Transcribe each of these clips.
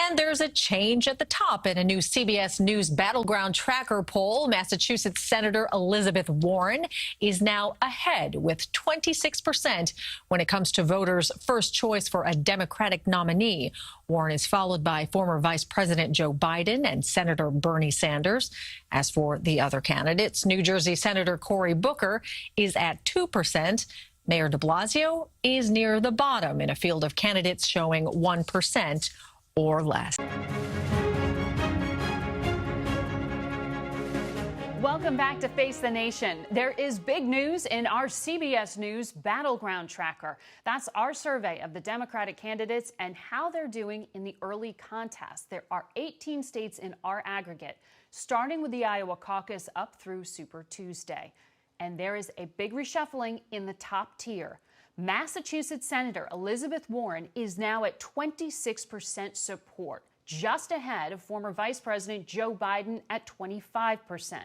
And there's a change at the top in a new CBS News Battleground tracker poll. Massachusetts Senator Elizabeth Warren is now ahead with 26% when it comes to voters' first choice for a Democratic nominee. Warren is followed by former Vice President Joe Biden and Senator Bernie Sanders. As for the other candidates, New Jersey Senator Cory Booker is at 2%. Mayor de Blasio is near the bottom in a field of candidates showing 1% or less. Welcome back to Face the Nation. There is big news in our CBS News Battleground Tracker. That's our survey of the Democratic candidates and how they're doing in the early contest. There are 18 states in our aggregate, starting with the Iowa caucus up through Super Tuesday. And there is a big reshuffling in the top tier. Massachusetts Senator Elizabeth Warren is now at 26% support, just ahead of former Vice President Joe Biden at 25%.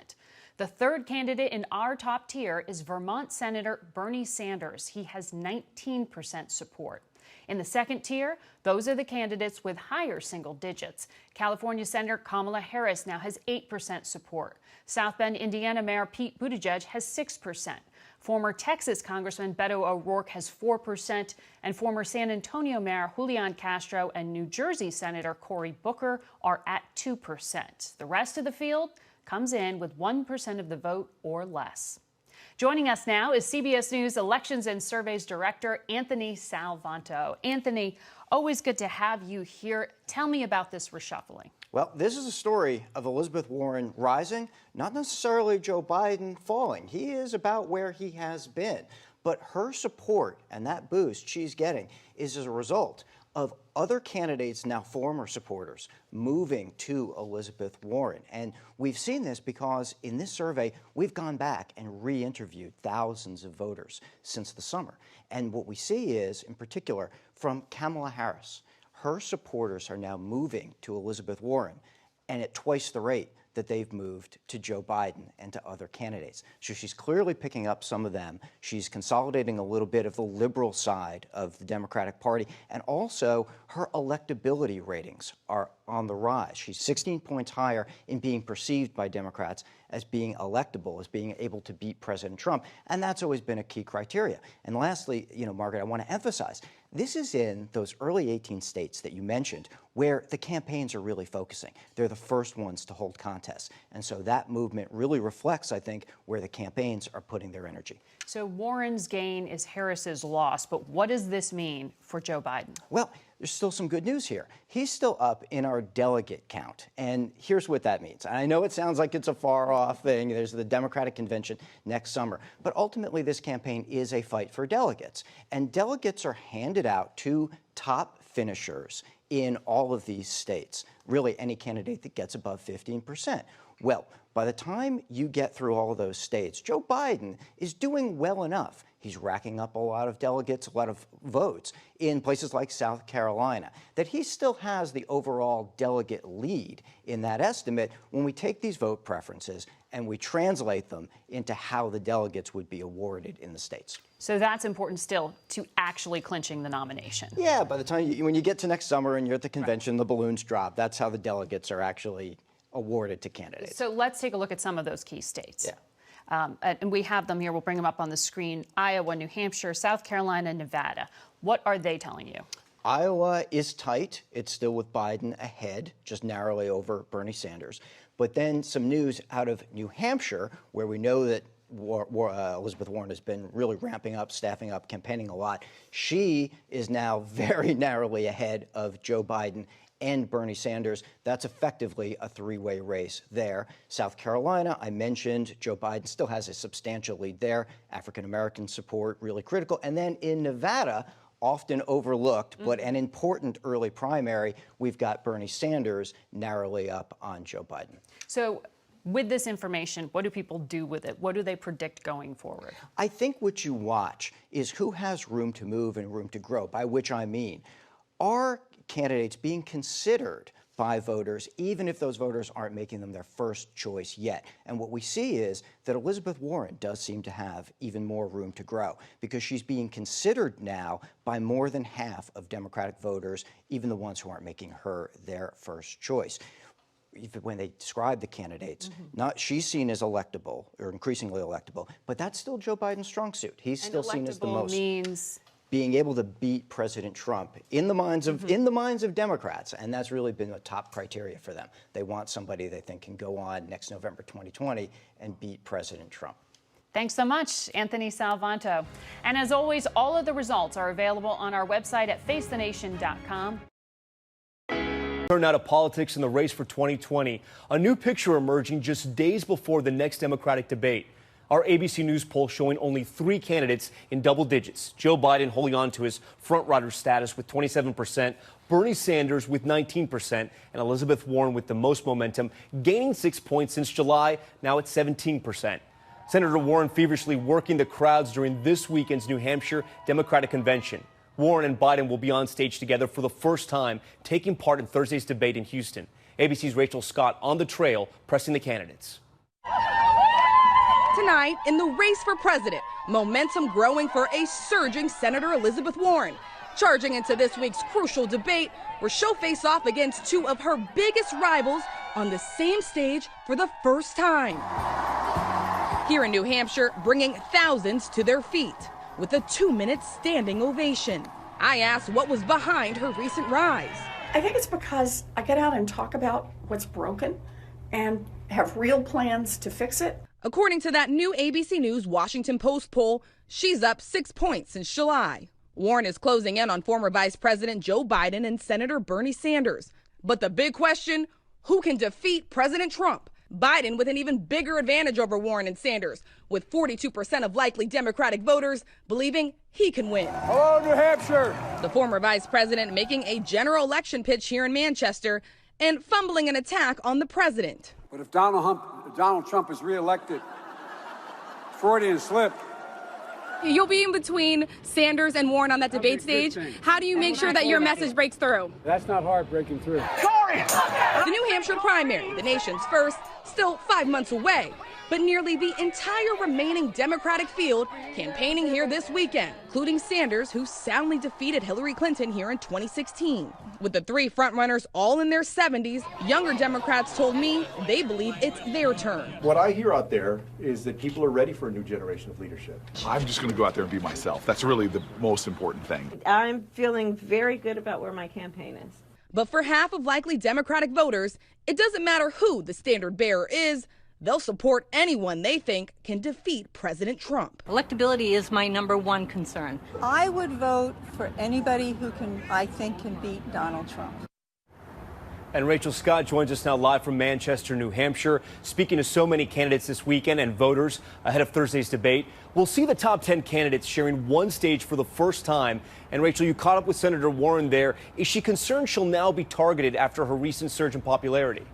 The third candidate in our top tier is Vermont Senator Bernie Sanders. He has 19% support. In the second tier, those are the candidates with higher single digits. California Senator Kamala Harris now has 8% support. South Bend, Indiana Mayor Pete Buttigieg has 6%. Former Texas Congressman Beto O'Rourke has 4%, and former San Antonio Mayor Julian Castro and New Jersey Senator Cory Booker are at 2%. The rest of the field comes in with 1% of the vote or less. Joining us now is CBS News Elections and Surveys Director Anthony Salvanto. Anthony, always good to have you here. Tell me about this reshuffling. Well, this is a story of Elizabeth Warren rising, not necessarily Joe Biden falling. He is about where he has been. But her support and that boost she's getting is as a result of other candidates, now former supporters, moving to Elizabeth Warren. And we've seen this because in this survey, we've gone back and re-interviewed thousands of voters since the summer. And what we see is, in particular, from Kamala Harris, her supporters are now moving to Elizabeth Warren, and at twice the rate that they've moved to Joe Biden and to other candidates. So she's clearly picking up some of them. She's consolidating a little bit of the liberal side of the Democratic Party, and also her electability ratings are on the rise. She's 16 points higher in being perceived by Democrats as being electable, as being able to beat President Trump, and that's always been a key criteria. And lastly, Margaret, I want to emphasize, this is in those early 18 states that you mentioned where the campaigns are really focusing. They're the first ones to hold contests. And so that movement really reflects, I think, where the campaigns are putting their energy. So Warren's gain is Harris's loss, but what does this mean for Joe Biden? Well, there's still some good news here. He's still up in our delegate count, and here's what that means. And I know it sounds like it's a far-off thing. There's the Democratic convention next summer, but ultimately this campaign is a fight for delegates, and delegates are handed out to top finishers in all of these states, really any candidate that gets above 15%. Well, by the time you get through all of those states, Joe Biden is doing well enough. He's racking up a lot of delegates, a lot of votes in places like South Carolina, that he still has the overall delegate lead in that estimate when we take these vote preferences and we translate them into how the delegates would be awarded in the states. So that's important still to actually clinching the nomination. Yeah, by the time when you get to next summer and you're at the convention, the balloons drop. That's how the delegates are actually awarded to candidates. So let's take a look at some of those key states. Yeah. And we have them here. We'll bring them up on the screen. Iowa, New Hampshire, South Carolina, Nevada. What are they telling you? Iowa is tight. It's still with Biden ahead, just narrowly over Bernie Sanders. But then some news out of New Hampshire, where we know that Elizabeth Warren has been really ramping up, staffing up, campaigning a lot. She is now very narrowly ahead of Joe Biden and Bernie Sanders. That's effectively a three-way race there. South Carolina, I mentioned, Joe Biden still has a substantial lead there. African-American support, really critical. And then in Nevada, often overlooked, but an important early primary, we've got Bernie Sanders narrowly up on Joe Biden. So with this information, what do people do with it? What do they predict going forward? I think what you watch is who has room to move and room to grow, by which I mean, are candidates being considered by voters, even if those voters aren't making them their first choice yet. And what we see is that Elizabeth Warren does seem to have even more room to grow because she's being considered now by more than half of Democratic voters, even the ones who aren't making her their first choice. When they describe the candidates, she's seen as electable or increasingly electable, but that's still Joe Biden's strong suit. He's still seen as the most means being able to beat President Trump in the minds of Democrats, and that's really been a top criteria for them. They want somebody they think can go on next November 2020 and beat President Trump. Thanks so much, Anthony Salvanto. And as always, all of the results are available on our website at facethenation.com. Turn now to politics in the race for 2020. A new picture emerging just days before the next Democratic debate. Our ABC News poll showing only 3 candidates in double digits. Joe Biden holding on to his front-runner status with 27%, Bernie Sanders with 19%, and Elizabeth Warren with the most momentum, gaining 6 points since July, now at 17%. Senator Warren feverishly working the crowds during this weekend's New Hampshire Democratic Convention. Warren and Biden will be on stage together for the first time, taking part in Thursday's debate in Houston. ABC's Rachel Scott on the trail, pressing the candidates. Tonight, in the race for president, momentum growing for a surging Senator Elizabeth Warren, charging into this week's crucial debate where she'll face off against 2 of her biggest rivals on the same stage for the first time. Here in New Hampshire, bringing thousands to their feet with a 2-minute standing ovation. I asked what was behind her recent rise. I think it's because I get out and talk about what's broken and have real plans to fix it. According to that new ABC News Washington Post poll, she's up 6 points since July. Warren is closing in on former Vice President Joe Biden and Senator Bernie Sanders. But the big question, who can defeat President Trump? Biden with an even bigger advantage over Warren and Sanders, with 42% of likely Democratic voters believing he can win. Hello, New Hampshire. The former vice president making a general election pitch here in Manchester and fumbling an attack on the president. But if Donald Trump is reelected, Freudian slip. You'll be in between Sanders and Warren on that debate stage. How do you make sure that your message breaks through? That's not hard breaking through. The New Hampshire primary, the nation's first, still 5 months away. But nearly the entire remaining Democratic field campaigning here this weekend, including Sanders, who soundly defeated Hillary Clinton here in 2016. With the 3 frontrunners all in their 70s, younger Democrats told me they believe it's their turn. What I hear out there is that people are ready for a new generation of leadership. I'm just going to go out there and be myself. That's really the most important thing. I'm feeling very good about where my campaign is. But for half of likely Democratic voters, it doesn't matter who the standard bearer is. They'll support anyone they think can defeat President Trump. Electability is my #1 concern. I would vote for anybody who I think can beat Donald Trump. And Rachel Scott joins us now live from Manchester, New Hampshire, speaking to so many candidates this weekend and voters ahead of Thursday's debate. We'll see the top 10 candidates sharing one stage for the first time. And Rachel, you caught up with Senator Warren there. Is she concerned she'll now be targeted after her recent surge in popularity?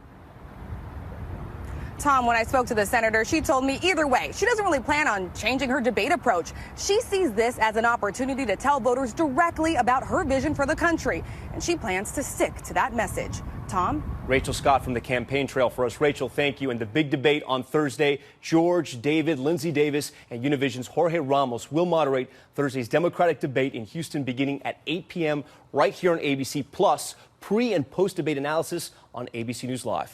Tom, when I spoke to the senator, she told me either way, she doesn't really plan on changing her debate approach. She sees this as an opportunity to tell voters directly about her vision for the country, and she plans to stick to that message. Tom? Rachel Scott from the campaign trail for us. Rachel, thank you. And the big debate on Thursday, George, David, Lindsay Davis, and Univision's Jorge Ramos will moderate Thursday's Democratic debate in Houston beginning at 8 p.m. right here on ABC, plus pre- and post-debate analysis on ABC News Live.